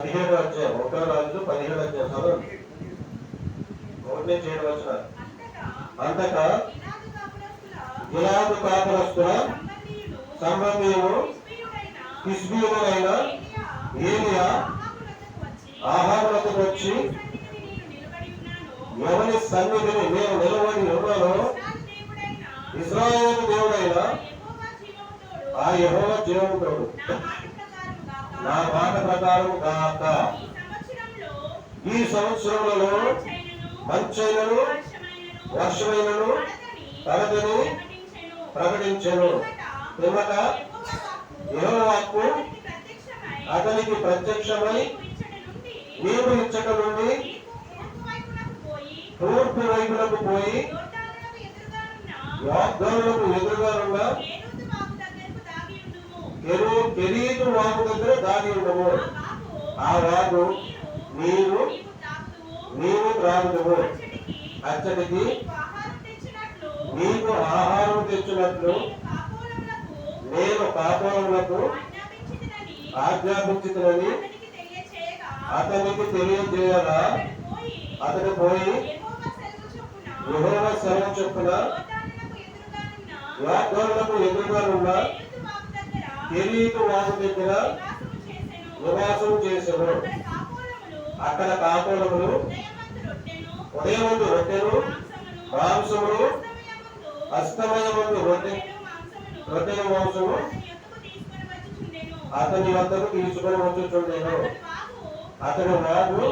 17 అధ్యాయం 1 రాజులు 17 అధ్యాయం చదవండి. 1 నుంచి 7 వచనాలు. అంతటా గిలాదు కాపురస్తుల సంబంధీయులు తిష్బీయుడైన ఏలియా ఆహాబునకు వచ్చి, ఎవరి సన్నిధిని నేను నిలబడి ఉన్నానో ఇశ్రాయేలు దేవుడైన ఆ యెహోవా జీవముతోడు నా మాట ప్రకారం గాక ఈ సంవత్సరములలో మంచైనను వర్షమైనను తనదని ప్రకటించెను. పిమ్మట యెహోవాకు అతనికి ప్రత్యక్షమై, నీవు ఇచ్చట నుండి తూర్పు వైపునకు పోయి యోర్దానునకు ఎదురుగానున్న కెరీతు వాగు దగ్గర దాగి ఉండము. ఆ వాగు నీవు త్రాగుదువు. అచ్చటికి నీకు ఆహారం తెచ్చినట్లు నేను కాపురములకు ఆజ్ఞాపించుతునని అతనికి తెలియజేయగా, అతడు పోయి యెహోవా సెలవు చొప్పున యోర్దానునకు ఎదురుగానున్న కెరీతు వాగు దగ్గర నివాసం చేసెను. అక్కడ కాపురములు ఉదయమందు రొట్టెను మాంసమును, అస్తమయమందు రొట్టెను మాంసము అతని వద్దకు తీసుకొని వచ్చుచుండెను. అతని వాగు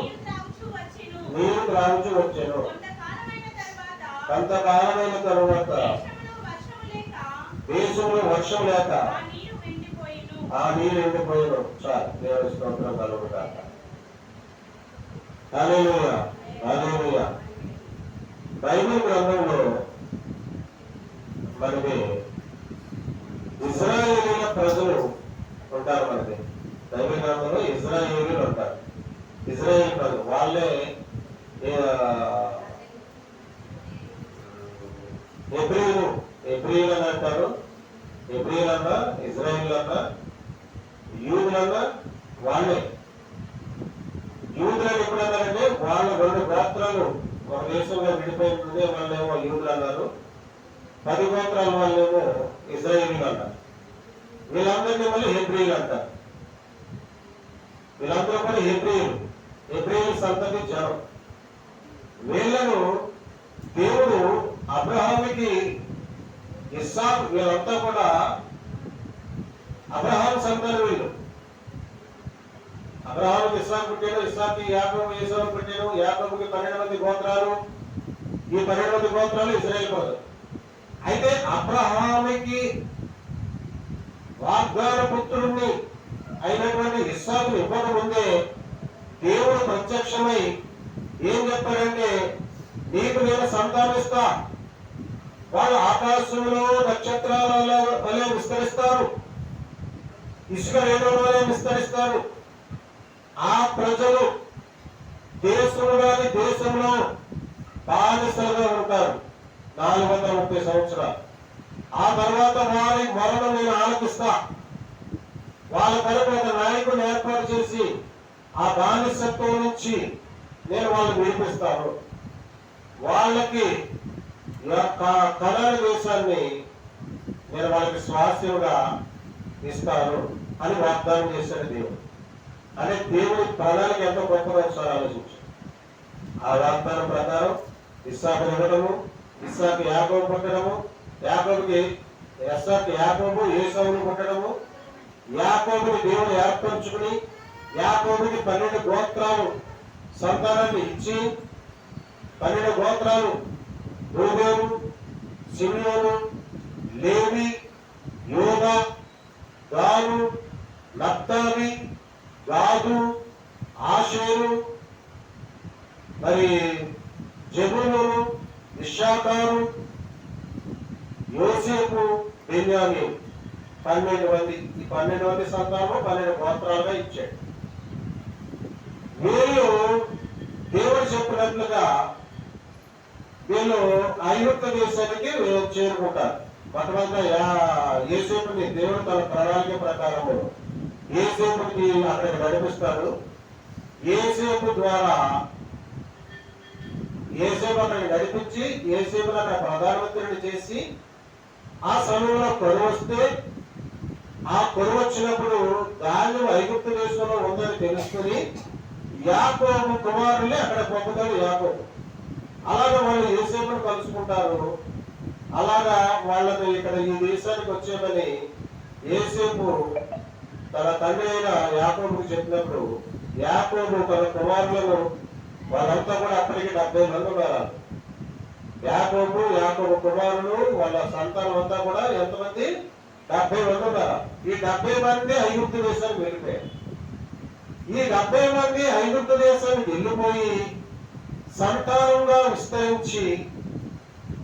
నీరు త్రాగుచు వచ్చెను. కొంతకాలమైన తరువాత దేశంలో వర్షం లేక ఆ నీరు ఎండిపోయిన. చాలు, దేవుని స్తోత్రం కలుగుగాక. హల్లెలూయా, హల్లెలూయా. బైబిల్ గ్రంథంలో మనకి ఇశ్రాయేలీల ప్రజలు ఉంటారు. మనకి బైబిల్ గ్రంథంలో ఇశ్రాయేలీలు ఉంటారు. ఇశ్రాయేల్ ప్రజలు వాళ్ళే ఎబ్రీయులు అని అంటారు. ఎబ్రీయులు అన్నా, ఇజ్రాయేల్ అన్నా, యూదులన్నా వాళ్ళే. యూదులను ఎప్పుడన్నారంటే వాళ్ళ 2 గోత్రాలు ఒక దేశంలో విడిపోయింది, వాళ్ళేమో యూదులు అన్నారు. 10 గోత్రాల వాళ్ళేమో ఇజ్రాయేలీలు అన్నారు. వీళ్ళందరినీ మళ్ళీ హెబ్రీయులు అంటారు. వీళ్ళందరూ కూడా హెబ్రీయులు సంతతి జనం. వీళ్ళను దేవుడు అబ్రహాముకి, ఇస్సాకు, వీళ్ళంతా కూడా అబ్రహాము సంతానం. వీళ్ళు అబ్రహాముకి ఇస్సాకు పుట్టాడు, ఇస్సాకు యాకోబు ఏసావు పుట్టాడు. యాకోబుకి 12 మంది గోత్రాలు. ఈ 12 మంది గోత్రాలు ఇశ్రాయేలు గోత్రం. అయితే అబ్రహాముకి వాగ్దాన పుత్రుడిని అయినటువంటి ఇస్సాకుని ఇవ్వక ముందే దేవుడు ప్రత్యక్షమై ఏం చెప్పాడంటే, నీకు నేను సంతానిస్తా, వాళ్ళు ఆకాశంలో నక్షత్రాల వలె విస్తరిస్తారు, ఇసుక రేణుల వలె విస్తరిస్తారు. ఆ ప్రజలు దేశంలో బానిసలుగా ఉంటారు 430 సంవత్సరాలు. ఆ తర్వాత వారి మరణం నేను ఆలకిస్తా. వాళ్ళ కొరకు ఒక నాయకుడిని ఏర్పాటు చేసి ఆ బానిసత్వం నుంచి నేను వాళ్ళని విడిపిస్తాను. వాళ్ళకి కనాను దేశాన్ని నేను వాళ్ళకి స్వాస్థ్యంగా ఇస్తాను అని వాగ్దానం చేశాడు దేవుడు. అనే దేవుడి ప్రణాళిక ఎంతో గొప్పగా ఒకసారి ఆలోచించు. ఆ వాగ్దానం ప్రకారం ఇస్సాకు ఇవ్వడము, ఇస్సాకు యాకోబు పుట్టడము, యాకోబు ఏసావును పుట్టడము, యాకోబుని దేవుడు ఏర్పరచుకుని యాకోబుకి 12 గోత్రాలు సంతానాన్ని ఇచ్చి 12 గోత్రాలు రూబేను, సిమియోను, లేవి, యోదా, దాను, నఫ్తాలి, గాదు, ఆషేరు, మరి జెబూలూను, ఇశ్శాఖారు, యోసేపు, బెన్యామీను 12 మంది. ఈ 12 మంది సంతానం 12 గోత్రాలుగా ఇచ్చాడు. వీళ్ళు దేవుడు చెప్పినట్లుగా వీళ్ళు ఐగుప్తు దేశానికి చేరుకుంటారు. మొట్టమొదట యోసేపుని దేవుడు తన ప్రణాళిక ప్రకారము యోసేపుని అక్కడికి నడిపిస్తాడు. యోసేపు ద్వారా యోసేపు అక్కడికి నడిపించి యోసేపును అక్కడ ప్రధానమంత్రిని చేసి ఆ సమయంలో కరువు వస్తే ఆ కరువు వచ్చినప్పుడు ధాన్యం ఐగుప్తు దేశంలో ఉందని తెలుసుకుని యాకోబు కుమారులే అక్కడ పంపుతాడు యాకోబు. అలాగా వాళ్ళు యోసేపును కలుసుకుంటారు. అలాగా వాళ్ళని ఇక్కడ ఈ దేశానికి వచ్చేమని యోసేపు తన తండ్రి అయిన యాకోబుకు చెప్పినప్పుడు యాకోబు తన కుమారులను వాళ్ళంతా కూడా అప్పటికి 70 మంది ఉన్నారు. యాకోబు కుమారులు వాళ్ళ సంతానం అంతా కూడా ఎంతమంది? 70 మంది ఉన్నారు. ఈ 70 మంది ఐగుప్తు దేశానికి వెళ్ళిపోయారు. ఈ 70 మంది ఐగుప్తు దేశానికి వెళ్ళిపోయి సంతానంగా విస్తరించి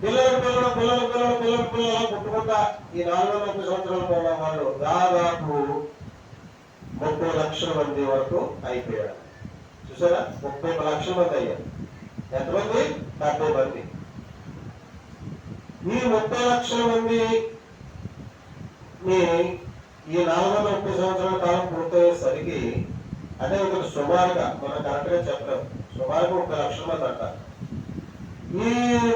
పిల్లలు పుట్టుకుంటా ఈ 430 సంవత్సరాలు ఉన్న వాళ్ళు దాదాపు 30 లక్షల మంది వరకు అయిపోయారు. చూసారా, 30 లక్షల మంది అయ్యారు. ఎంతమంది? 70 మంది. ఈ 30 లక్షల మంది ఈ 430 సంవత్సరాల కాలం పూర్తయ్యేసరికి, అంటే ఒక సుమారుగా మనం కరెక్ట్ గా చెప్పలేము, సుమారుగా 30 లక్షల మంది అంట. ఈ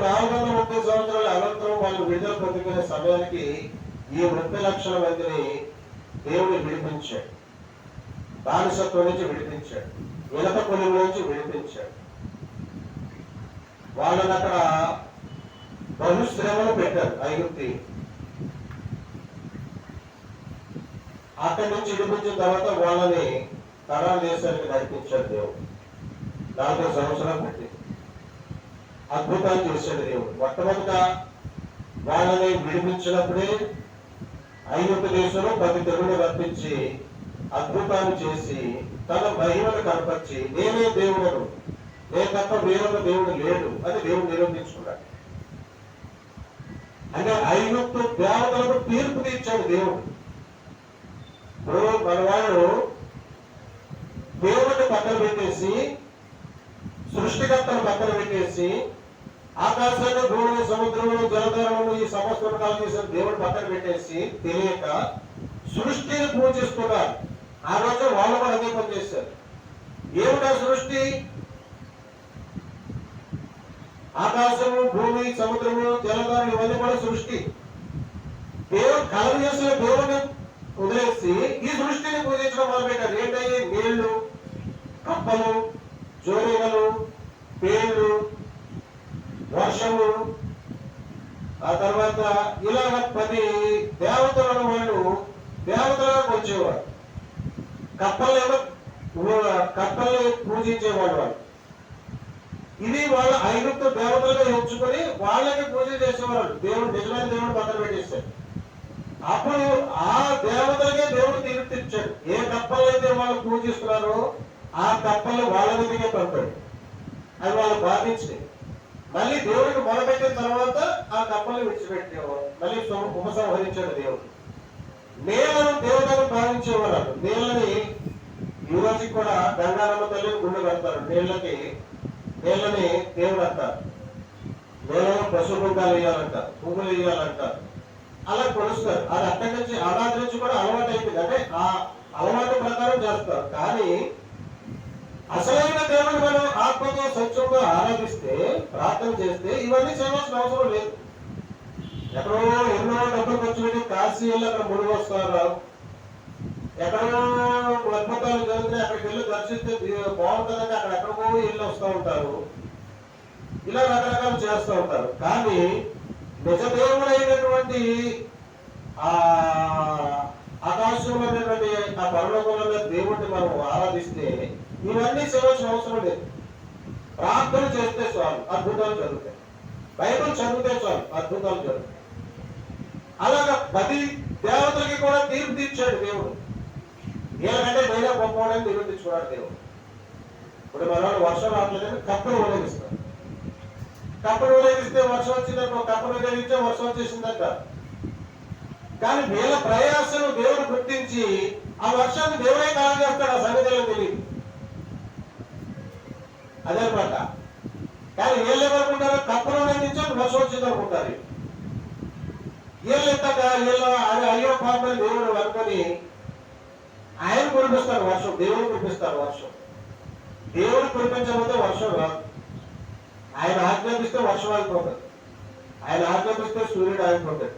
430 సంవత్సరాల అనంతరం వాళ్ళు విడుదల పొందుకునే సమయానికి ఈ 30 లక్షల మందిని దేవుడు విడిపించాడు. బానిసత్వం నుంచి విడిపించాడు, ఇనప కొలువు నుంచి విడిపించాడు. వాళ్ళని అక్కడ బహుశ్రమలు పెట్టారు ఐగుప్తి. అక్కడి నుంచి విడిపించిన తర్వాత వాళ్ళని కనాను దేశానికి నడిపించాడు దేవుడు. 40 సంవత్సరాలు పెట్టి అద్భుతాలు చేశాడు దేవుడు. మొట్టమొదట వాళ్ళని విడిపించినప్పుడే ఐగుప్తు దేశంలో 10 తెగులు రప్పించి అద్భుతాలు చేసి తన మహిమను కనపరిచి నేనే దేవుడను, నేను తప్ప వేరొక దేవుడు లేడు అని దేవుడు నిరూపించుకున్నాడు. అంటే ఐగుప్తు దేవతలకు తీర్పు తీర్చాడు దేవుడు. ఇప్పుడు మనవాళ్ళు దేవుడిని పక్కన పెట్టేసి, సృష్టికర్తను పక్కన పెట్టేసి, ఆకాశాన్ని, భూమిని, సముద్రములు, జలధారములు ఈ సమస్తం కలిగేసిన దేవుడు పక్కన పెట్టేసి తెలియక సృష్టిని పూజిస్తున్నారు. ఆ రోజు వాళ్ళు కూడా అదే పని చేశారు. ఏమిటా సృష్టి? ఆకాశము, భూమి, సముద్రము, జలధారలు ఇవన్నీ కూడా సృష్టి. దేవుడు కలగ చేసిన దేవుడిని వదిలేసి ఈ సృష్టిని పూజించడం మొదలుపెట్టారు. ఏంటంటే నీళ్లు, కప్పలు, జోరీగలు, పేర్లు, వర్షము, ఆ తర్వాత ఇలాగ 10 దేవతలను వాళ్ళు దేవతలుగా కొలిచేవారు. కప్పల్ని పూజించేవాడు వాళ్ళు. ఇది వాళ్ళ ఐగుప్తు దేవతలుగా ఎంచుకొని వాళ్ళకి పూజ చేసేవాళ్ళు. దేవుడు నిజమైన దేవుడు పక్కన పెట్టేశాడు. అప్పుడు ఆ దేవతలకే దేవుడు తీర్పిచ్చాడు. ఏ కప్పలు అయితే వాళ్ళు పూజిస్తున్నారో ఆ కప్పలు వాళ్ళ మీదకే పంపాడు. అది వాళ్ళు బాధించినాయి. మళ్ళీ దేవుడికి మొదలుపెట్టిన తర్వాత ఆ కప్పల్ని విడిచిపెట్టేవారు. మళ్ళీ ఉపసంహరించాడు దేవుడు. నేలను దేవుడని భావించేవారు. నీళ్ళని ఈ రోజుకి కూడా గంగారమ్మ తల్లి గుండె కడతారు. నీళ్ళని దేవుడు అంటారు. నీళ్ళలో పశువు కుంకాలు వేయాలంటారు, పువ్వులు వేయాలంటారు. అలా కొలుస్తారు. అది అక్కడి నుంచి అనాది నుంచి కూడా అలవాటు అయిపోయింది. అంటే ఆ అలవాటు ప్రకారం చేస్తారు. కానీ అసలైన దేవుడు మనం ఆత్మతో సత్యంగా ఆరాధిస్తే, ప్రార్థన చేస్తే ఇవన్నీ చేయవలసిన అవసరం లేదు. ఎక్కడో ఎన్నో డబ్బులు ఖర్చు పెట్టి కాశీ వెళ్ళి అక్కడ మునిగి వస్తారు. ఎక్కడో అద్భుతాలు జరిగితే అక్కడికి వెళ్ళి దర్శిస్తే బాగుంటుందని అక్కడ ఎక్కడికో వెళ్ళి వస్తూ ఉంటారు. ఇలా రకరకాలు చేస్తూ ఉంటారు. కానీ నిజ దేవుడైనటువంటి ఆ ఆకాశంలో ఉన్నటువంటి ఆ పరలోకంలో దేవుడిని మనం ఆరాధిస్తే ఇవన్నీ చేయవలసిన అవసరం లేదు. ప్రార్థన చేస్తే చాలు, అద్భుతాలు జరుగుతాయి. బైబిల్ చదివితే చాలు, అద్భుతాలు జరుగుతాయి. అలాగా 10 దేవతలకి కూడా తీర్పు తీర్చాడు దేవుడు. వీళ్ళకంటే నేనే గొప్పవాడని నిరూపించుకున్నాడు దేవుడు. ఇప్పుడు మన వర్షం రావట్లేదని కప్పను ఊరేగిస్తారు. కప్పను ఊరేగిస్తే వర్షం వచ్చిందంట, కప్పను ఊరేగిస్తే వర్షం వచ్చేసిందంట. కానీ వీళ్ళ ప్రయాసం దేవుడు గుర్తించి ఆ వర్షాన్ని దేవుడే కాలం చేస్తాడు. ఆ సంగతిలో తెలియదు. అదేనమాట. కానీ వీళ్ళు ఏమనుకుంటారు? కప్పను ఊరేగించాడు, వర్షం వచ్చింది అనుకుంటారు. వీళ్ళు ఎత్తాక అయ్యో పాపని దేవుడు అనుకొని ఆయన కురిపిస్తారు వర్షం, దేవుడు కురిపిస్తారు వర్షం. దేవుడు కురిపించకపోతే వర్షం రాదు. ఆయన ఆజ్ఞాపిస్తే వర్షం ఆగిపోతుంది, ఆయన ఆజ్ఞాపిస్తే సూర్యుడు ఆగిపోతాడు,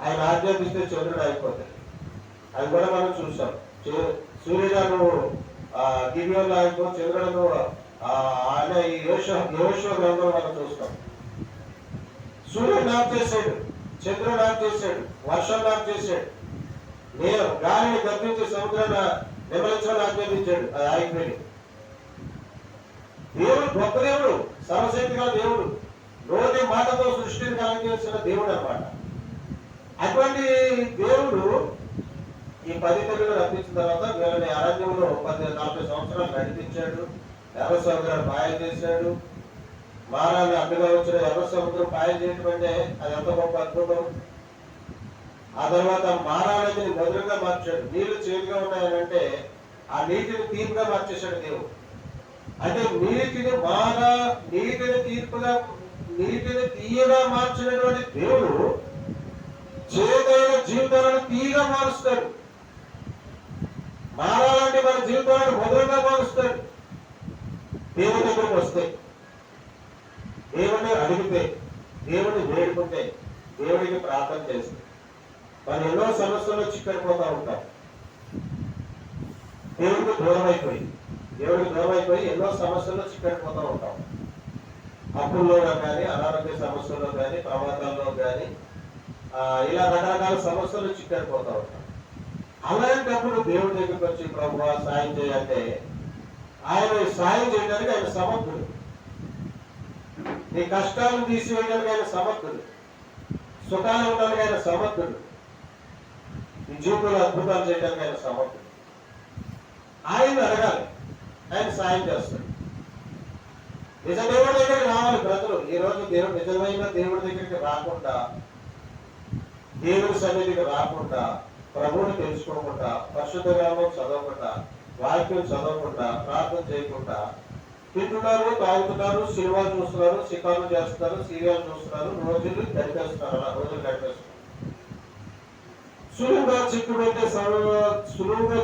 ఆయన ఆజ్ఞాపిస్తే చంద్రుడు ఆగిపోతాడు. అది కూడా మనం చూసాం. సూర్యుడు గిబియోన్లో ఆగిపో, చంద్రుడు ఆయన ఈ యోషువ గ్రంథంలో మనం చూస్తాం. సూర్యుడు నాప్ చేశాడు, చంద్రుడు నాప్ చేశాడు, వర్షం నాప్ చేశాడు, నేను గాలిని గర్భించి సముద్రాన్ని నిమలించాలని ఆజ్ఞాపించాడు, అది ఆగిపోయింది. దేవుడు గొప్ప దేవుడు, సర్వశక్తి గల దేవుడు, నోటి మాటతో సృష్టిని కలిగించిన దేవుడు అన్నమాట. అటువంటి దేవుడు ఈ 10 తెగులు రప్పించిన తర్వాత వీళ్ళని అరణ్యంలో 40 సంవత్సరాలు నడిపించాడు. ఎర్ర సముద్రాన్ని మాయ చేశాడు. మారాన్ని అడ్డుగా వచ్చిన ఎర్ర సముద్రం మాయ చేయటం అంటే అది ఎంత గొప్ప అద్భుతం. ఆ తర్వాత మారాలని మధురంగా మార్చాడు. నీళ్లు చేదుగా ఉన్నాయనంటే ఆ నీటిని తీర్పుగా మార్చేశాడు దేవుడు. అంటే నీటిని తీయగా మార్చినటువంటి దేవుడు చేదైన జీవితాలను తీయగా మారుస్తాడు. మారాలంటే మన జీవితాలను మధురంగా మారుస్తాడు. దేవుడి దగ్గరికి వస్తే, దేవుడిని అడిగితే, దేవుడిని వేడుకుంటే, దేవుడికి ప్రార్థన చేస్తే మనం ఎన్నో సమస్యల్లో చిక్కడిపోతూ ఉంటాం. దేవుడికి దూరం అయిపోయి ఎన్నో సమస్యల్లో చిక్కడిపోతూ ఉంటాం. అప్పుల్లో కానీ, అనారోగ్య సమస్యల్లో కానీ, ప్రమాదాల్లో కానీ, ఇలా రకరకాల సమస్యలు చిక్కడిపోతూ ఉంటాం. అలాంటప్పుడు దేవుడి దగ్గరికి వచ్చి ప్రభువా సాయం చేయాలంటే ఆయన సాయం చేయడానికి ఆయన సమర్థుడు. నీ కష్టాలను తీసివేయడానికి ఆయన సమర్థుడు. సుఖాలు ఉండడానికి ఆయన సమర్థుడు. నీ జీవితంలో అద్భుతాలు చేయడానికి ఆయన సమర్థుడు. ఆయన అడగాలి, ఆయన సాయం చేస్తాడు. నిజ దేవుడి దగ్గరికి రావాలి ప్రజలు. ఈ రోజు దేవుడు నిజమైన దేవుడి దగ్గరికి రాకుండా, దేవుడి సన్నిధికి రాకుండా, ప్రభువుని తెలుసుకోకుండా, పరిశుద్ధ గ్రంథం చదవకుండా, వాక్యం చదవకుండా, ప్రార్థన చేయకుండా తింటున్నారు, తాగుతున్నారు, సినిమాలు చూస్తున్నారు, షికారులు చేస్తున్నారు, సీరియల్ చూస్తున్నారు, రోజులు గడిపేస్తున్నారు. అలా రోజులు గడిపేస్తున్నారు. సులువుగా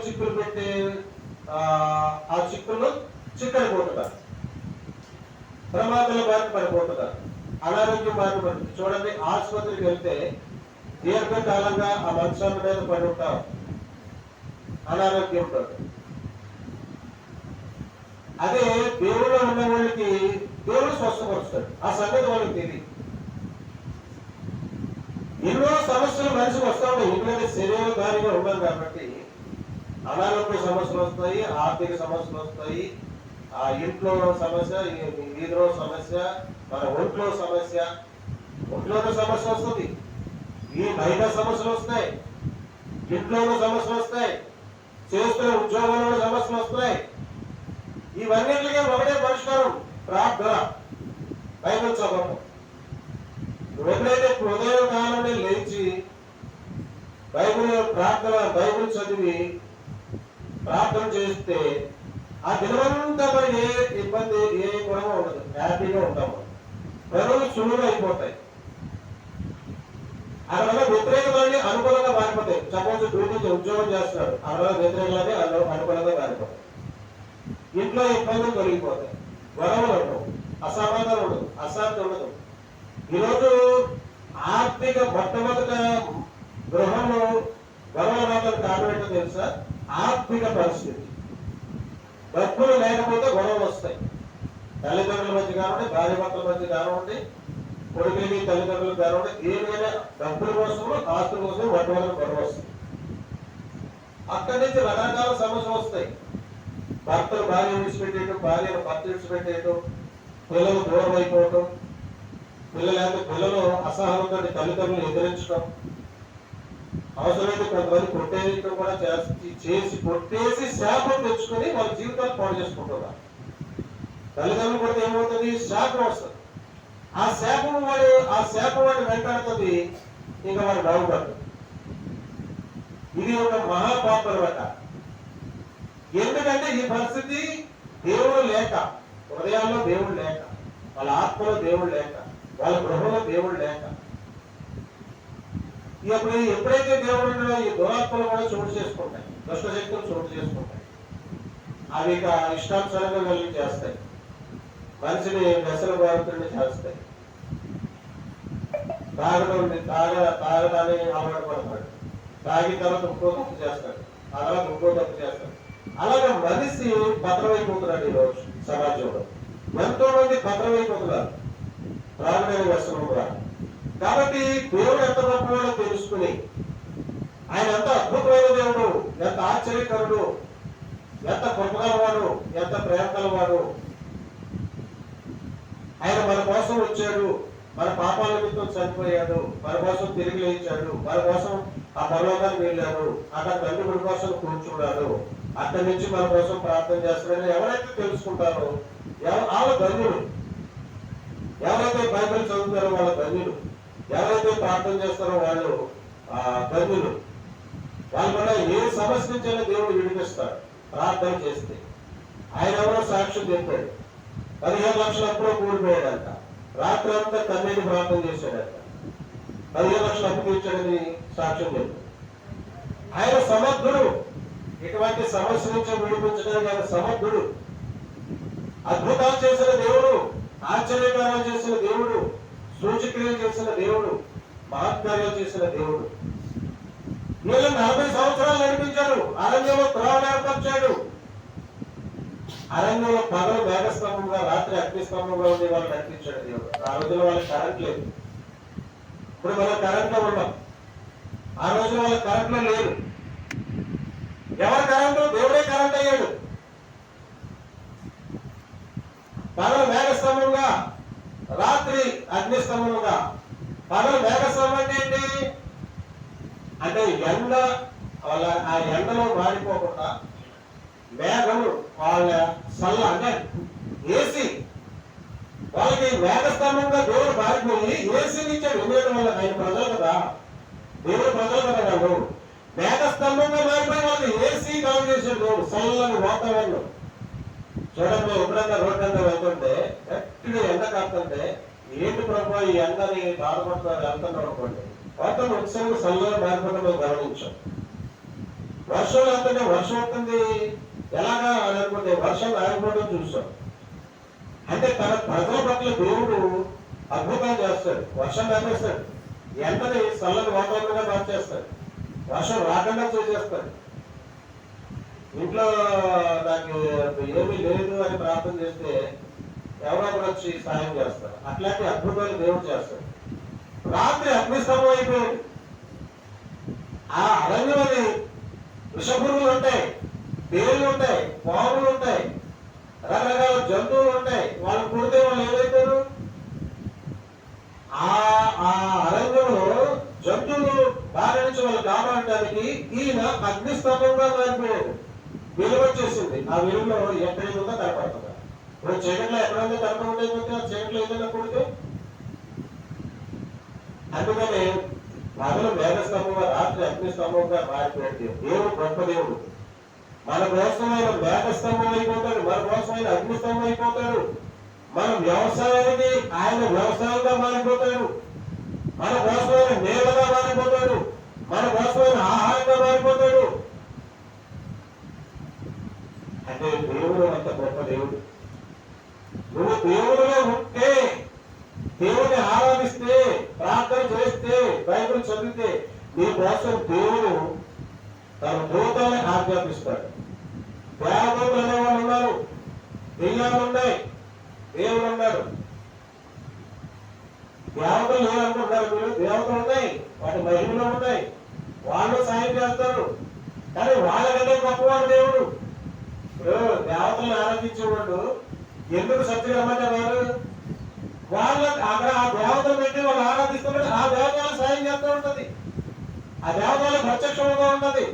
చిక్కులు పెట్టే ఆ చిక్కులు చిక్కడిపోతున్నారు. ప్రమాదాల బారిన పడిపోతున్నారు. అనారోగ్యం బారిన పడుతుంది. చూడండి, ఆసుపత్రికి వెళ్తే దీర్ఘకాలంగా ఆ మంచాల మీద పడి ఉంటాం, అనారోగ్యంతో. అదే దేవుడు ఉన్న వాళ్ళకి దేవుడు స్వస్థపరుస్తాడు. ఆ సంగతి వాళ్ళకి తెలియదు. ఎన్నో సమస్యలు మనిషికి వస్తూ ఉంటాయి. ఎందుకంటే శరీరధారిగా ఉన్నాం కాబట్టి అనారోగ్య సమస్యలు వస్తాయి, ఆర్థిక సమస్యలు వస్తాయి, ఆ ఇంట్లో సమస్య, వీధిలో సమస్య, మన ఒంట్లో సమస్య, ఒంట్లోనే సమస్య వస్తుంది, ఈ బయట సమస్యలు వస్తాయి, ఇంట్లోనూ సమస్యలు వస్తాయి, చేస్తున్న ఉద్యోగంలో సమస్యలు వస్తాయి. ఇవన్నింటికి ఒకటే పరిష్కారం, ప్రార్థన, బైబిల్ చదవడం. ఎప్పుడైతే ఉదయం కాలంలో లేచి బైబిల్ చదివి ప్రార్థన చేస్తే ఆ దినమంతా మరి ఏ ఇబ్బంది, ఏ గొడవ ఉండదు, హ్యాపీగా ఉంటాము. పనులు సులువుగా అయిపోతాయి. అందువల్ల వ్యతిరేకతలన్నీ అనుకూలంగా మారిపోతాయి. సపోజ్ డ్యూటీ ఉద్యోగం చేస్తున్నారు, అందువల్ల వ్యతిరేకతలన్నీ అనుకూలంగా మారిపోతాయి. ఇంట్లో ఇబ్బందులు తొలగిపోతాయి, గొడవలు ఉండవు, అసమాధానం ఉండదు, అశాంతి ఉండదు. ఈరోజు ఆర్థిక మొట్టమొదట గృహంలో గొడవల మాటలు కారణం తెలుసా? ఆర్థిక పరిస్థితి. డబ్బులు లేకపోతే గొడవలు వస్తాయి. తల్లిదండ్రుల మధ్య కానివ్వండి, భార్య భర్తల మధ్య కానివ్వండి, కొడుకులకి తల్లిదండ్రులకు కానివ్వండి, ఏమైనా డబ్బుల కోసము, ఆస్తుల కోసం వడ్డీలకు గొడవ వస్తుంది. అక్కడి నుంచి రకరకాల సమస్యలు వస్తాయి. భర్తలు భార్య విడిచిపెట్టేయటం, భార్యను భర్త విడిచిపెట్టేయటం, పిల్లలు దూరం అయిపోవటం, పిల్లలు అసహనంతో తల్లిదండ్రులు ఎదిరించడం, అవసరమైతే కొంతమంది కొట్టేయటం కూడా కొట్టేసి శాపం తెచ్చుకొని వాళ్ళ జీవితాలు పాడు చేసుకుంటున్నారు. తల్లిదండ్రులు కొడితే ఏమవుతుంది? శాపం వస్తుంది. ఆ శాపం వాడు వెంటాడుతుంది, ఇంకా వాడు బాగుపడదు. ఇది ఒక మహాపాపం అట. ఎందుకంటే ఈ పరిస్థితి దేవుడు లేక, హృదయాల్లో దేవుడు లేక, వాళ్ళ ఆత్మలో దేవుడు లేక, వాళ్ళ గృహంలో దేవుడు లేక. ఎప్పుడైతే దేవుడు ఈ దురాత్మలు కూడా చోటు చేసుకుంటాయి, దుష్ట శక్తులు చోటు చేసుకుంటాయి. అవి ఇక ఇష్టానుసారంగా వెళ్ళి చేస్తాయి, మనిషిని వ్యసన బాధితుడిని చేస్తాయి. తాగడానికి అలవాటు పడతాడు, తాగిన తర్వాత ఇంకో తప్పు చేస్తాడు, అలా ఇంకో తప్పు చేస్తాడు. అలాగే మనిషి భద్రమైపోతున్నాడు. ఈరోజు సమాజంలో ఎంతో మంది భద్రమైపోతున్నారు త్రాగుడైన వ్యసనం కూడా. కాబట్టి దేవుడు ఎంత గొప్పవాడో తెలుసుకుని, ఆయన ఎంత అద్భుతమైన దేవుడు, ఎంత ఆశ్చర్యకరుడు, ఎంత కృపగలవాడు, ఎంత ప్రేమ గలవాడు. ఆయన మన కోసం వచ్చాడు, మన పాపాల నిమిత్తం చనిపోయాడు, మన కోసం తిరిగి లేచాడు, మన కోసం ఆ పరలోకానికి వెళ్ళాడు, అక్కడ తండ్రి కోసం కూర్చున్నాడు, అక్కడి నుంచి మన కోసం ప్రార్థన చేస్తాడని ఎవరైతే తెలుసుకుంటారో వాళ్ళ ధన్యులు. ఎవరైతే బైబిల్ చదువుతారో వాళ్ళ ధన్యులు. ఎవరైతే ప్రార్థన చేస్తారో వాళ్ళు ధన్యులు. వాళ్ళ వల్ల ఏ సమస్య నుంచైనా దేవుడు విడిపిస్తాడు ప్రార్థన చేస్తే. ఆయన ఎవరో సాక్ష్యం చెప్పాడు, 15 లక్షలు అప్పుడో కూడిపోయాడంట, రాత్రి అంతా కన్నీటి ప్రార్థన చేశాడంట, 15 లక్షలు అప్పు తీర్చాడని సాక్ష్యం చెప్పాడు. ఆయన సమర్థుడు, ఇటువంటి సమస్య నుంచి విడిపించడానికి ఆయన సమర్థుడు. అద్భుతాలు చేసిన దేవుడు, ఆశ్చర్యకారాలు చేసిన దేవుడు, సూచక్రియలు చేసిన దేవుడు, మహత్కార్యాలు చేసిన దేవుడు. వీళ్ళు 40 సంవత్సరాలు నడిపించాడు, అరణ్యంలో త్రోవ ఏర్పరిచాడు. అరణ్యంలో పగలు మేఘస్తంభంగా, రాత్రి అగ్నిస్తంభంగా ఉండే వాళ్ళు నడిపించాడు దేవుడు. ఆ రోజుల్లో వాళ్ళకి కరెంట్ లేదు, ఇప్పుడు మనం కరెంట్ లో ఉన్నాం. ఆ రోజుల్లో వాళ్ళకి కరెంట్ లో లేదు. ఎవరు కరెంటు? దేవుడే కరెంట్ అయ్యాడు. పగలు మేఘస్తంభంగా, రాత్రి అగ్నిస్తంభంగా. పగలు మేఘస్తంభం అంటే ఏంటి అంటే ఎండ, వాళ్ళ ఆ ఎండలో మారిపోకుండా మేఘము వాళ్ళ సల్ల అంటే ఏసీ, వాళ్ళకి మేఘస్తంభంగా దేవుడు మారిపోయి ఏసీని ఇచ్చాడు. ఎందుకంటే వాళ్ళ ఆయన ప్రజలు కదా, దేవుడు ప్రజలు కదా వాళ్ళు. మేఘస్తంభంగా మారిపోయి వాళ్ళకి ఏసీ కలుగు చేశాడు దేవుడు, చల్లని వాతావరణం. చూడండి, ఎప్పుడన్నా రోడ్డు అంతా వెళ్తుంటే గట్టిగా ఎండ కాస్తుంటే ఏంటి ప్రభు ఈ ఎండని బాధపడుతున్నారు వెళ్తున్నాం అనుకోండి, వాతావరణం ఒకసారి చల్లగా మారిపోవడం మేము గమనించాం. వర్షం వెళ్తుంటే వర్షం వస్తుంది ఎలాగా అని అనుకుంటే వర్షం ఆగిపోవడం చూసాం. అంటే తన ప్రజల పట్ల దేవుడు అద్భుతం చేస్తాడు. వర్షం ఆపేస్తాడు, ఎండని చల్లని వాతావరణంగా మార్చేస్తాడు, వర్షం రాకుండా చేసేస్తాడు. ఇంట్లో నాకు ఏమీ లేదు అని ప్రార్థన చేస్తే ఎవరో ఒకరు వచ్చి సాయం చేస్తారు. అట్లాంటి అద్భుతాలు దేవుడు చేస్తాడు. రాత్రి అగ్నిస్తంభం అయిపోయింది. ఆ అరణ్యంలోని విషపురుగులు ఉంటాయి, తేళ్లు ఉంటాయి, పాములు ఉంటాయి, రకరకాల జంతువులు ఉంటాయి. వాళ్ళు కుడితే వాళ్ళు ఏదైతారు? ఆ అరణ్యంలో జంతువులు బారి నుంచి వాళ్ళు కాపాడటానికి ఈయన అగ్నిస్తంభంగా మారిపోయాడు. వెలుగు వచ్చేసింది. ఆ వెలుగులో ఎక్కడైతే ఉందో కనపడుతుంది. ఇప్పుడు చీకట్లో ఎక్కడైతే కనపడేది ఆ చీకట్లో ఏదైనా కుడితే. అందుకని పగలు మేఘస్తంభంగా, రాత్రి అగ్నిస్తంభంగా మారిపోయాడు. దేవుడు గొప్ప దేవుడు. మన కోసమైన మేఘస్తంభం అయిపోతాడు, మన కోసమైన అగ్నిస్తంభం అయిపోతాడు. మన వ్యవసాయానికి ఆయన వ్యవసాయంగా మారిపోతాడు, మన కోసమైన నీళ్ళగా మారిపోతాడు, మన కోసమైన ఆహారంగా మారిపోతాడు. అంటే దేవుడు అంత గొప్ప దేవుడు. నువ్వు దేవుడిలో ఉంటే, దేవుడిని ఆరాధిస్తే, ప్రార్థన చేస్తే, బైబిల్ చదివితే నీ కోసం దేవుడు తన దూతల్ని ఆజ్ఞాపిస్తాడు. దేవదూతలు అనేవాళ్ళు ఉన్నారు, దెయ్యాలు ఉన్నాయి, దేవుడు ఉన్నాడు. దేవతలు లేదనుకుంటారు మీరు, దేవతలు ఉన్నాయి, వాటి మహిమలో ఉన్నాయి, వాళ్ళు సాయం చేస్తారు. కానీ వాళ్ళకంటే గొప్పవాడు దేవుడు. దేవతలను ఆరాధించేవాడు ఎందుకు సత్యరమ్మంటారు? వాళ్ళ అక్కడ ఆ దేవతలు పెట్టి వాళ్ళు ఆరాధిస్తున్నట్టు ఆ దేవతలు సాయం చేస్తూ ఉంటది, ఆ దేవతలు ప్రత్యక్షంగా ఉంటది.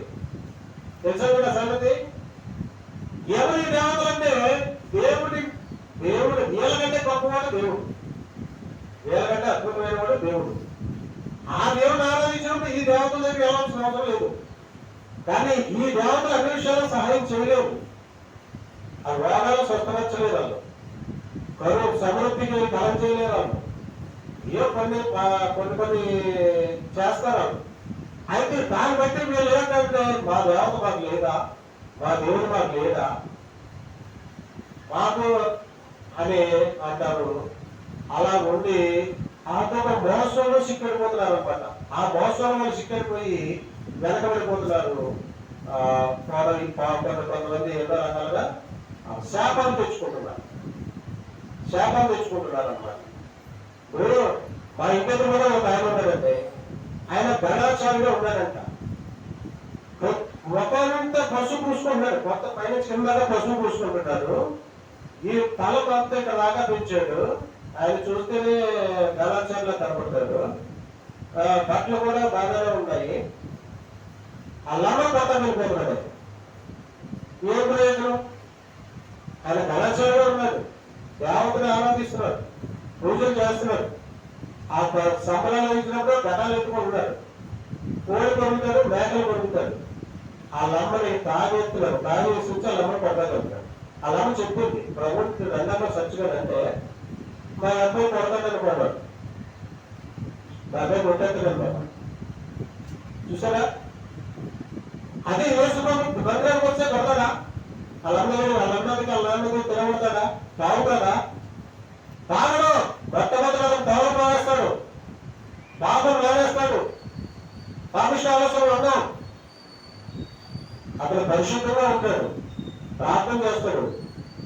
తెలుసా కూడా సంగతి? ఎవరి దేవతలు అంటే దేవుడు వీళ్ళకంటే గొప్పవాడు దేవుడు, వీళ్ళకంటే అద్భుతమైన వాడు దేవుడు. ఆ దేవుడిని ఆరాధించినప్పుడు ఈ దేవతల దగ్గర వెళ్ళాల్సిన అవసరం లేదు. కానీ ఈ దేవతలు అన్ని విషయాల్లో సహాయం చేయలేవు. ఆ రోగాలు స్వస్థపరచలేదు వాళ్ళు, కరువు సమృద్ధికి బలం చేయలేరు వాళ్ళు, ఏ కొన్ని చేస్తారు. అయితే దాన్ని బట్టి వీళ్ళు ఏంటంటే మా దేవత మాకు లేదా, మా దేవుడు మాకు లేదా, మాకు అని అంటారు. అలా ఉండి ఒక మోసంలో సిక్కడిపోతున్నారు అనమాట. ఆ మోసంలో సిక్కడిపోయి వెనకబడిపోతున్నారు. కొంతమంది ఎన్నో రకాలుగా శాపాలు తెచ్చుకుంటున్నారు అన్నమాట. ఇప్పుడు మా ఇంటి కూడా ఒక ఆయన ఉన్నాడంటే ఆయన గణాచారిగా ఉన్నాడంట. మొత్తానంతా పసుపు పూసుకుంటున్నాడు, కొత్త పైన చిన్నగా పసుపు పూసుకుంటున్నాడు. ఈ తల కొత్త ఇక్కడ దాకా పెంచాడు. ఆయన చూస్తేనే గణాచారిలో కనపడతాడు. బట్టలు కూడా బాగానే ఉన్నాయి. అలానే కొత్త వెళ్ళిపోతున్నాడు. ఏం ప్రయోజనం? ఆయన గణాచారిగా ఉన్నాడు, దేవతని ఆరాధిస్తున్నాడు, పూజలు చేస్తున్నాడు. ఆ సంబరాలు ఇచ్చినప్పుడు ఘటాలు ఎత్తుకుంటున్నాడు, కోడి కొడుతాడు, మేకలు కొడుతాడు. ఆ లమ్మని తాగెత్తున్నారు, తాగేసి వచ్చి ఆ లమ్మని కొడతాడు. ఆ లమ్మ చెప్పింది, ప్రభుత్వ రంగంలో సచ్చిగాడంటే మా అబ్బాయి కొడతాడని కొన్నాడు, మా అబ్బాయి కొట్టేస్తాడని. చూసారా? అదే యేసుప్రభు మందిరానికి వస్తే కొడతాడా? వాళ్ళందరికీ తినబడతాడా? తాగుతాడా? తాగడు. భర్తభద్రం తవలు మానేస్తాడు, పాపం మానేస్తాడు, పాపిష్ట ఆలోచనలు ఉన్నాం. అతను పరిశుద్ధంగా ఉంటాడు, ప్రార్థన చేస్తాడు,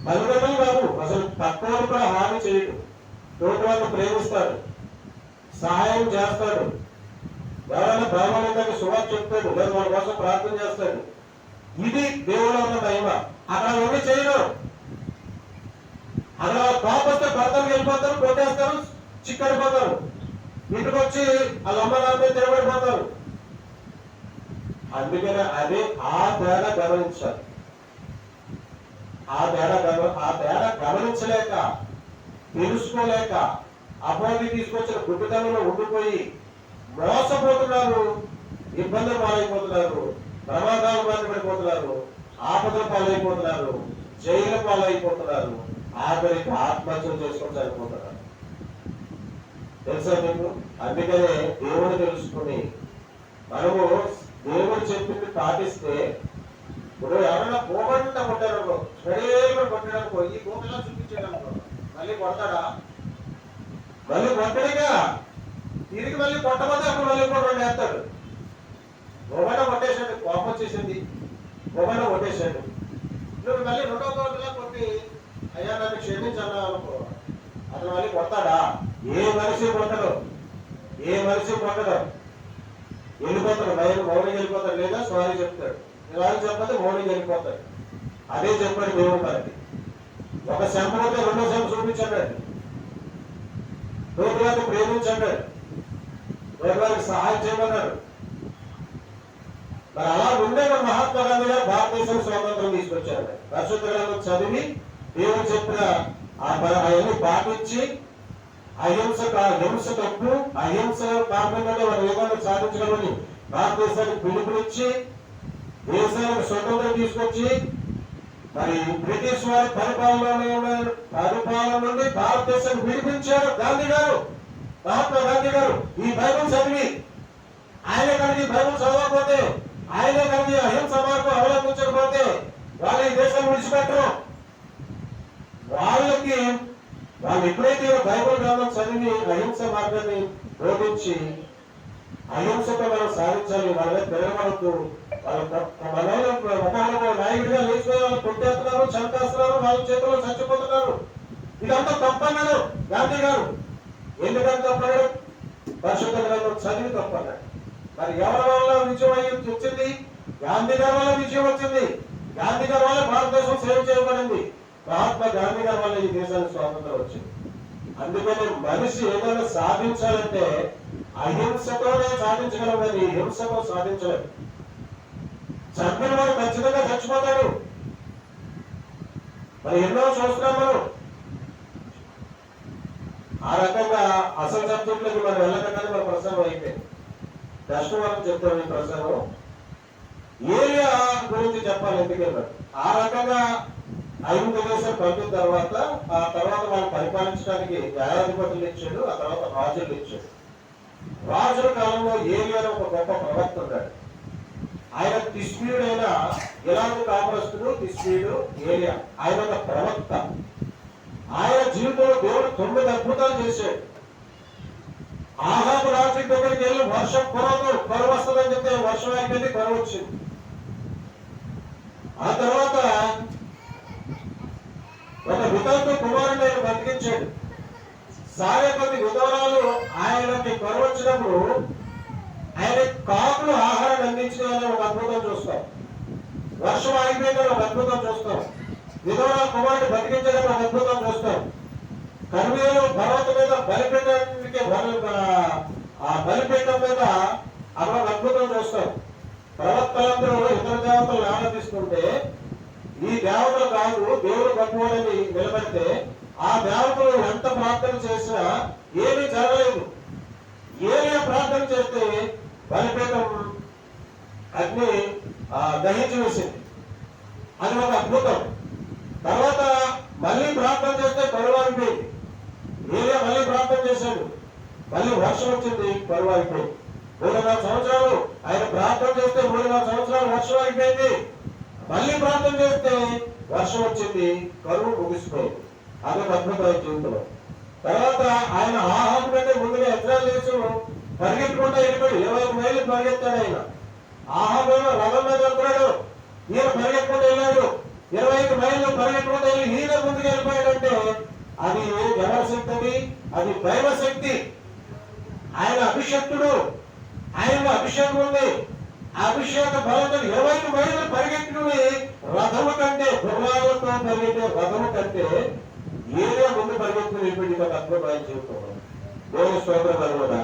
బలిగడం కాదు, అసలు పక్కన కూడా హాని చేయడు, తోటి వాళ్ళని ప్రేమిస్తాడు, సహాయం చేస్తాడు, ఎవరైనా బ్రాహ్మణులకి సువార్త చెప్తాడు, లేదా వాళ్ళ కోసం ప్రార్థన చేస్తాడు. ఇది దేవుడు ఉన్న మహిమ. అక్కడ ఉండి చేయడం. అక్కడ కోపస్తే భర్తలు వెళ్ళిపోతారు, కొట్టేస్తారు, చిక్కడిపోతారు, ఇంటికి వచ్చి వాళ్ళ అమ్మ నాన్న తిరగబడిపోతారు. అందుకనే అదే ఆ తేడా గమనించాలి. ఆ తేడా గమనించలేక, తెలుసుకోలేక అపోహి తీసుకొచ్చిన గుడ్డితనంలో ఉండిపోయి మోసపోతున్నారు, ఇబ్బందులు పాలైపోతున్నారు, ప్రమాదాలు బాధపడిపోతున్నారు, ఆపదల పాలైపోతున్నారు, జైల పాలైపోతున్నారు, ఆఖరికి ఆత్మహత్యలు చేసుకొని చనిపోతున్నారు. తెలుసా మీకు? అందుకనే దేవుడు తెలుసుకుని మనము దేవుడు చెప్పింది పాటిస్తే, ఇప్పుడు ఎవరైనా పోగొట్ట కొట్టారనుకో, స్వయంగా కొట్టాడనుకో, ఈ కోకలా చూపించాడనుకో, మళ్ళీ కొడతాడా? మళ్ళీ కొట్టడిగా తిరిగి మళ్ళీ కొట్టబోతే అప్పుడు మళ్ళీ కూడా రెండు వేస్తాడు. మొబైల్ కొట్టేశాడు, కోపం వచ్చేసింది, మొబైల్ కొట్టేశాడు. నువ్వు మళ్ళీ రెండో కోటలా కొట్టి అయ్యా నన్ను క్షమించన్నా అనుకో, అతను మళ్ళీ కొడతాడా? ఏ మనిషి కొట్టడు, వెళ్ళిపోతాడు, మౌని వెళ్ళిపోతాడు, లేదా సారీ చెప్తాడు. ఇలా చెప్పతే మౌని వెళ్ళిపోతాడు. అదే చెప్పాడు దేవుడు మనకి. ఒక శంపడితే రెండో శంప చూపించాడు, తోటి ప్రేమించాడు, వారికి సహాయం చేయమన్నాడు. మరి అలా ఉండే మహాత్మా గాంధీ గారు భారతదేశం స్వాతంత్రం తీసుకొచ్చారు. పరిశుద్ధ గ్రంథం చదివి దేవుడు చెప్పిన అవన్నీ పాటించి హింస తప్పు, అహింస కారణంగానే వారు ఏదైనా సాధించగలని భారతదేశానికి పిలుపునిచ్చి దేశానికి స్వతంత్రం తీసుకొచ్చి, మరి బ్రిటిష్ వారి పరిపాలన నుండి భారతదేశాన్ని విడిపించారు గాంధీ గారు, మహాత్మా గాంధీ గారు. ఈ బైబుల్ చదివి ఆయన కనుక ఈ బైబుల్ చదవకపోతే, ఆయన కనుక అహింస మార్గం అవలంబించకపోతే వాళ్ళు ఈ దేశాన్ని విడిచిపెట్టరు. వాళ్ళు ఎప్పుడైతే బైబుల్ గ్రంథం చదివి అహింస మార్గాన్ని బోధించి అహింసతో మనం సాధించాలి, వాళ్ళ తిరగబడద్దు, వాళ్ళ నాయకుడిగా లేచిపోయి వాళ్ళు కొట్టేస్తున్నారు, చంపేస్తున్నారు, వాళ్ళ చేతుల్లో చచ్చిపోతున్నారు. ఇదంతా తప్పన్నాడు గాంధీ గారు. ఎందుకంటే తప్పన్నాడు? పరిశుద్ధ గ్రంథం చదివి తప్పన్నాడు. మరి ఎవరి వల్ల విజయం వచ్చింది? గాంధీ గారి వల్ల విజయం వచ్చింది. గాంధీ గారి వల్ల భారతదేశం సేవ చేయబడింది. మహాత్మా గాంధీ గారి వల్ల ఈ దేశానికి స్వాతంత్రం వచ్చింది. అందుకని మనిషి ఏదైనా సాధించాలంటే అహింసతోనే సాధించగలం, కానీ హింసతో సాధించలేదు. చంపిన వాడు ఖచ్చితంగా చచ్చిపోతాడు. మరి ఎన్నో చూస్తున్నాం మనం. ఆ రకంగా అసలు సబ్జెక్టులకి మనం వెళ్ళకుండానే మన ప్రసంగం అయిపోయింది. దర్శనం వరకు చెప్తాం. ఈ ప్రసంగం ఏరియా గురించి చెప్పాలి. ఎందుకంటే ఆ రకంగా 5 దేశాలు పంపిన తర్వాత వాళ్ళు పరిపాలించడానికి న్యాయాధిపతులు ఇచ్చాడు, ఆ తర్వాత రాజులు ఇచ్చాడు. రాజుల కాలంలో ఏరియా ఒక గొప్ప ప్రవక్త ఉన్నాడు. ఆయన తిష్మీయుడైన ఇలాంటి కాపురస్తుడు, తిష్మీయుడు ఏరియా, ఆయన ఒక ప్రవక్త. 9 అద్భుతాలు చేశాడు. ఆహాబు రాజు దగ్గరికి వెళ్ళి వర్షం కరువు వస్తుందని చెప్తే వర్షం అయిపోయింది, కరువు వచ్చింది. ఆ తర్వాత ఒక విధవ కుమారుడు ఆయన బతికించాడు. సారేపతి విధవరాలు ఆయనకి కరువు వచ్చినప్పుడు ఆయన కాకులు ఆహారం అందించిన ఒక అద్భుతం చూస్తాం. వర్షం ఆగిపోయిందని ఒక అద్భుతం చూస్తాం. విధవరాల కుమారుడు బతికించడానికి ఒక అద్భుతం చూస్తాం. కర్మేలు పర్వతం మీద బలిపీఠానికి ఆ బలిపీఠం మీద అక్కడ అద్భుతం చూస్తాం. ప్రవక్తలందరూ ఇతర దేవతలు ఆరాధిస్తుంటే ఈ దేవతలు కాదు దేవుడు గొప్పవాడని నిలబడితే ఆ దేవతలు ఎంత ప్రార్థన చేసినా ఏమీ జరగలేదు. ఏరియా ప్రార్థన చేస్తే బలిపీఠం అగ్ని దహించి వేసింది. అది ఒక అద్భుతం. తర్వాత మళ్ళీ ప్రార్థన చేస్తే కరువు అయిపోయింది. ఏరియా మళ్ళీ ప్రార్థన చేశాడు, మళ్ళీ వర్షం వచ్చింది, కరువు అయిపోయింది. 3.5 సంవత్సరాలు ఆయన ప్రార్థన చేస్తే 3.5 సంవత్సరాలు వర్షం అయిపోయింది. మళ్ళీ ప్రార్థన చేస్తే వర్షం వచ్చింది, కరువు ముగిసిపోయింది. అదొక అద్భుతమైన జీవితంలో. తర్వాత ఆయన ఆహారం కంటే ముందుగా ఎత్రాలు చేసి పరిగెత్తుకుంటా వెళ్ళిపోయాడు. 25 మైళ్ళు పరిగెత్తాడు ఆయన. ఆహారంలో రథం మీద వెళ్తున్నాడు, ఈయన పరిగెత్తుకుంటూ వెళ్ళాడు. 25 మైళ్ళు పరిగెత్తుకుంటూ వెళ్ళి ఈయన ముందుకు వెళ్ళిపోయాడంటే అది ఎవరి శక్తి? అది దైవ శక్తి. ఆయన అభిషక్తుడు, ఆయనలో అభిషేకం ఉంది. అభిషేక బలంతో 25 మైళ్ళు పరిగెత్తుకుని రథము కంటే గుర్రాలతో పరిగెత్తే రథము కంటే ఏరియా ముందు పరిగెత్తుకుని వెళ్ళిపోయింది. ఒక అద్భుతమైన జీవితం. దేవుని స్తోత్రం కలుగుదా.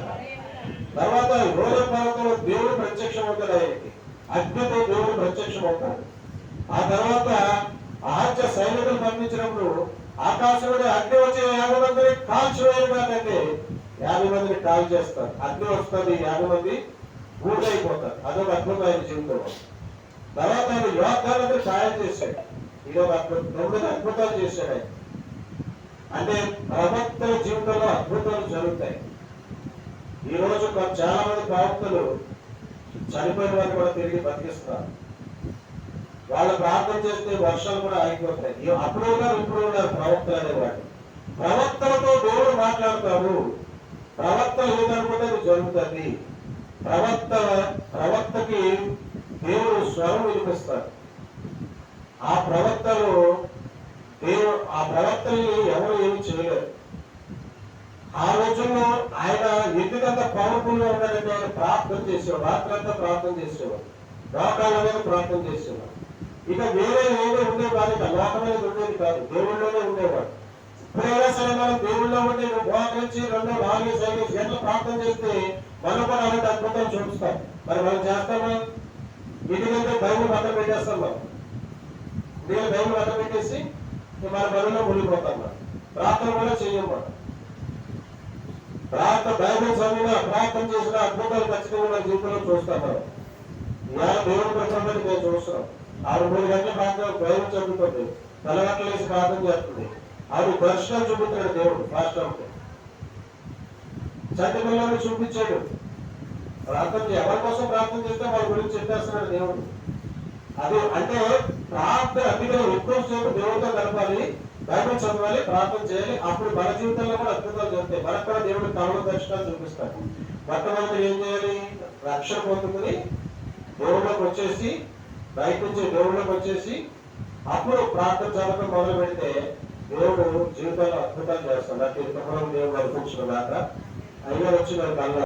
తర్వాత రోజు పర్వతంలో దేవుడు ప్రత్యక్షం అవుతాడు. ఆయనకి అగ్నితో దేవుడు ప్రత్యక్షం అవుతాడు. ఆ తర్వాత ఆహార్య సైనికులు పంపించినప్పుడు ఆకాశంలో అగ్ని వచ్చి 50 మందిని కాల్చివేయరు కాదంటే 50 మందిని కాల్ చేస్తారు. అగ్ని వస్తుంది, 50 మంది ఊరైపోతారు. అదొక అద్భుతమైన జీవితం. తర్వాత ఆయన యోగాలందరూ సాయం చేశాడు. ఇదొక 9 అద్భుతాలు చేశాడు ఆయన. అంటే ప్రవక్తల జీవితంలో అద్భుతాలు జరుగుతాయి. ఈ రోజు చాలా మంది ప్రవక్తలు చనిపోయిన వారిని కూడా తిరిగి బతికిస్తారు. వాళ్ళు ప్రార్థన చేస్తే వర్షాలు కూడా ఆగిపోతాయి. అప్పుడు ఉన్నారు, ఇప్పుడు ఉన్నారు ప్రవక్తలు అనేవాడు. ప్రవక్తలతో దేవుడు మాట్లాడతాడు. ప్రవక్తలు ఏదనుకుంటే అది జరుగుతుంది. ప్రవక్తకి దేవుడు స్వరం వినిపిస్తాడు. ఆ ప్రవక్తల్ని ఎవరు ఏమి చేయలేరు. ఆ రోజుల్లో ఆయన ఎందుకంత పవర్ఫుల్ గా ఉన్నాడంటే ఆయన ప్రార్థన చేసేవాడు. రాత్రంతా ప్రార్థన చేసేవాడు, లోకాల మీద ప్రార్థన చేసేవాడు. ఇక వేరే ఏదో ఉండేవాడు, ఇక లోకమైన ఉండేది కాదు, దేవుళ్ళలోనే ఉండేవాడు. ఇప్పుడైనా సరే మనం దేవుళ్ళో ఉండి మోకరించి 2-4-5 గంటలు ప్రార్థన చేస్తే మనం కూడా అలాంటి అద్భుతాలు చూపిస్తాం. మరి మనం చేస్తామా? ఇంటికంటే బైబుల్ పక్కన పెట్టేస్తాం. మనం నేను బైబుల్ పక్కన పెట్టేసి మన పనుల్లో మునిగిపోతాం. మనం ప్రార్థన కూడా చెయ్యం. మనం బైబుల్ చదివినా ప్రార్థన చేసిన అద్భుతాలు ఖచ్చితంగా మన జీవితంలో చూస్తాం. మనం ఇవాళ దేవుడి ప్రసంగాన్ని మేము చూస్తున్నాం. 6-3 గంటల ప్రార్థన బైబుల్ చదువుతుంది, తలగట్టలు వేసి ప్రార్థన చేస్తుంది. ఆవిడ దర్శనం చూపుతాడు దేవుడు. ఫాస్ట్ అవుతుంది. చంటి పిల్లల్ని చూపించాడు. ప్రార్థన ఎవరి కోసం ప్రార్థన చేస్తే వాళ్ళ గురించి చెప్పేస్తున్నాడు దేవుడు. అది అంటే ప్రార్థన అందులో ఎక్కువ సేపు దేవుడితో గడపాలి, బైబిల్ చదవాలి, ప్రార్థన చేయాలి. అప్పుడు మన జీవితంలో కూడా అద్భుతాలు జరుగుతాయి. మనకు కూడా దేవుడు కళలో దర్శనాలు చూపిస్తాడు. మొట్టమొదటి ఏం చేయాలి? రక్షణ పొందుకుని దేవుళ్ళకి వచ్చేసి, బయట నుంచి దేవుళ్ళకి వచ్చేసి అప్పుడు ప్రార్థన చదవడం మొదలు పెడితే దేవుడు జీవితంలో అద్భుతాలు చేస్తాడు. అటు దేవుడు అనిపించిన దాకా అయ్యా వచ్చి నాకు